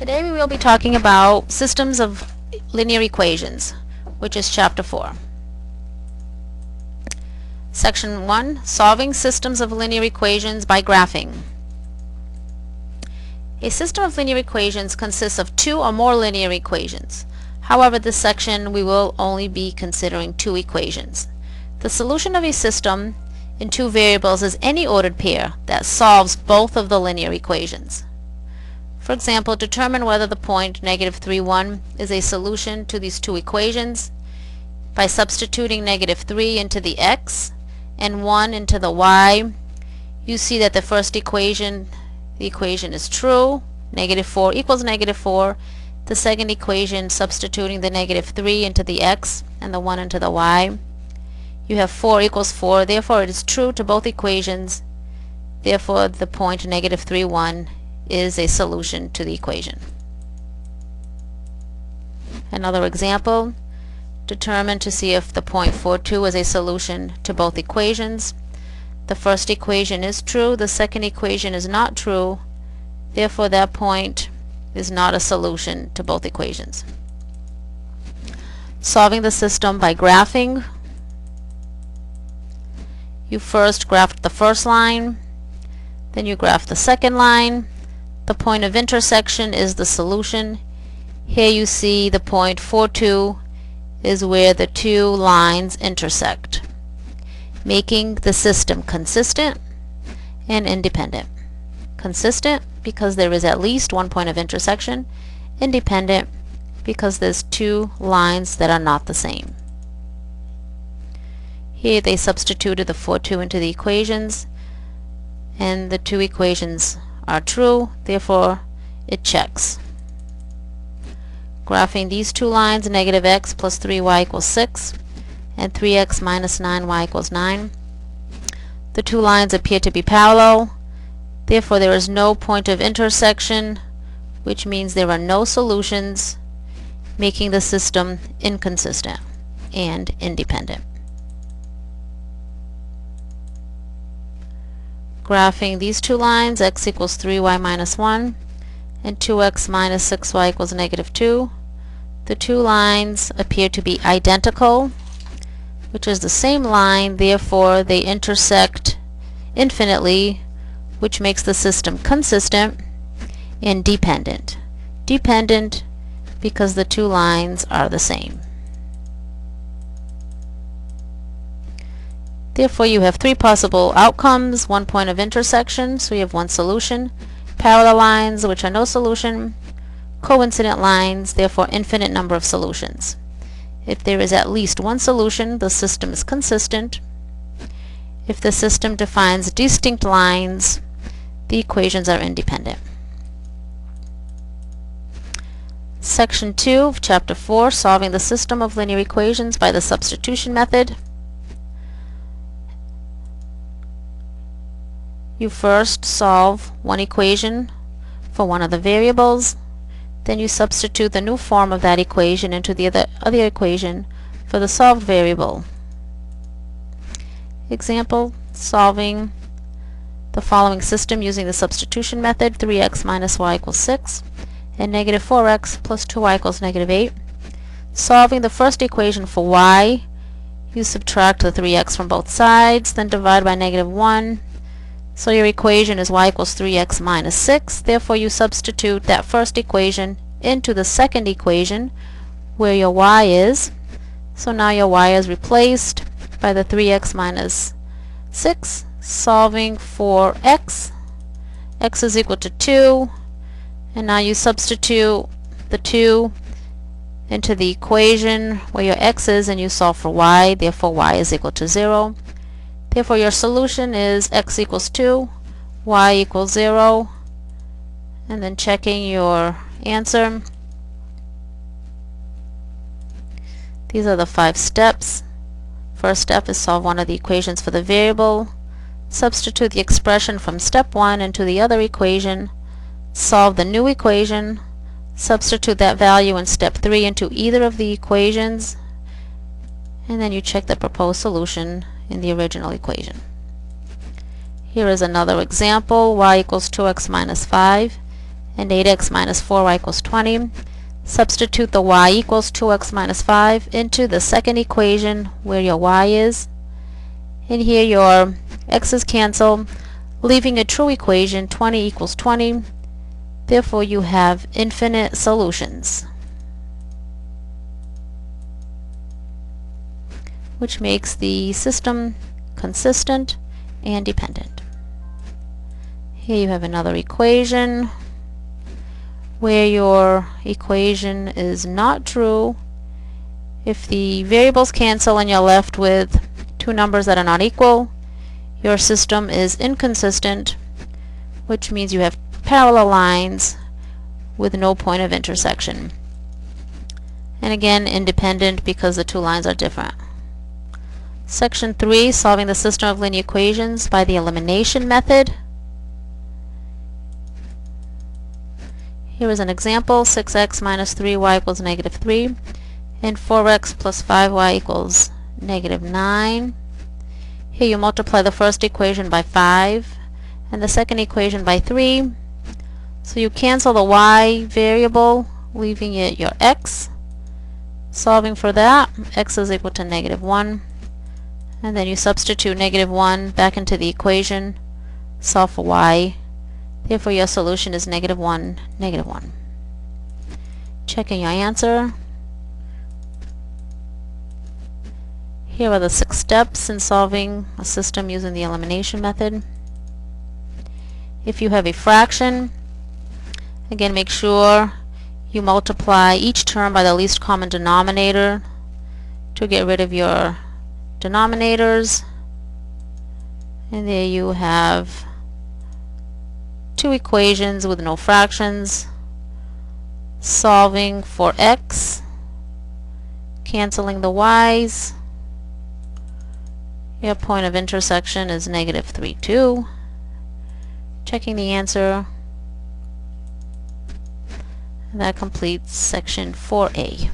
Today we will be talking about systems of linear equations, which is Chapter 4. Section 1, Solving Systems of Linear Equations by Graphing. A system of linear equations consists of two or more linear equations. However, this section we will only be considering two equations. The solution of a system in two variables is any ordered pair that solves both of the linear equations. For example, determine whether the point -3, 1 is a solution to these two equations by substituting -3 into the x and 1 into the y. You see that the first equation, the equation is true, -4 equals -4. The second equation, substituting the -3 into the x and the 1 into the y, you have 4 equals 4, therefore it is true to both equations. Therefore the point -3, 1 is a solution to the equation. Another example, determine to see if the point 4, 2 is a solution to both equations. The first equation is true, the second equation is not true, therefore that point is not a solution to both equations. Solving the system by graphing. You first graph the first line, then you graph the second line. The point of intersection is the solution. Here you see the point 4, 2 is where the two lines intersect, making the system consistent and independent. Consistent because there is at least one point of intersection. Independent because there's two lines that are not the same. Here they substituted the 4, 2 into the equations, and the two equations are true, therefore it checks. Graphing these two lines, -x plus 3y equals 6 and 3x minus 9y equals 9. The two lines appear to be parallel, therefore there is no point of intersection, which means there are no solutions, making the system inconsistent and independent. Graphing these two lines, x equals 3y minus 1 and 2x minus 6y equals -2. The two lines appear to be identical, which is the same line, therefore they intersect infinitely, which makes the system consistent and dependent. Dependent because the two lines are the same. Therefore you have three possible outcomes: one point of intersection, so you have one solution; parallel lines, which are no solution; coincident lines, therefore infinite number of solutions. If there is at least one solution, the system is consistent. If the system defines distinct lines, the equations are independent. Section 2 of Chapter 4, Solving the System of Linear Equations by the Substitution Method. You first solve one equation for one of the variables, then you substitute the new form of that equation into the other equation for the solved variable. Example, solving the following system using the substitution method: 3x minus y equals 6 and -4x plus 2y equals -8. Solving the first equation for y, you subtract the 3x from both sides, then divide by -1. So your equation is y equals 3x minus 6. Therefore you substitute that first equation into the second equation where your y is. So now your y is replaced by the 3x minus 6. Solving for x. X is equal to 2. And now you substitute the 2 into the equation where your x is and you solve for y. Therefore y is equal to 0. Therefore your solution is x equals 2, y equals 0, and then checking your answer. These are the 5 steps. First step is solve one of the equations for the variable. Substitute the expression from step 1 into the other equation. Solve the new equation. Substitute that value in step 3 into either of the equations. And then you check the proposed solution in the original equation. Here is another example, y equals 2x minus 5 and 8x minus 4y equals 20. Substitute the y equals 2x minus 5 into the second equation where your y is. And here your x's cancel, leaving a true equation, 20 equals 20. Therefore, you have infinite solutions, which makes the system consistent and dependent. Here you have another equation where your equation is not true. If the variables cancel and you're left with two numbers that are not equal, your system is inconsistent, which means you have parallel lines with no point of intersection. And again, independent because the two lines are different. Section 3, solving the system of linear equations by the elimination method. Here is an example, 6x minus 3y equals negative 3, and 4x plus 5y equals negative 9. Here you multiply the first equation by 5, and the second equation by 3. So you cancel the y variable, leaving it your x. Solving for that, x is equal to negative 1. And then you substitute negative 1 back into the equation, solve for y. Therefore, your solution is negative 1, negative 1. Checking your answer. Here are the 6 steps in solving a system using the elimination method. If you have a fraction, again, make sure you multiply each term by the least common denominator to get rid of your denominators. And there you have two equations with no fractions. Solving for x, canceling the y's. Your point of intersection is negative 3, 2. Checking the answer. And that completes section 4A.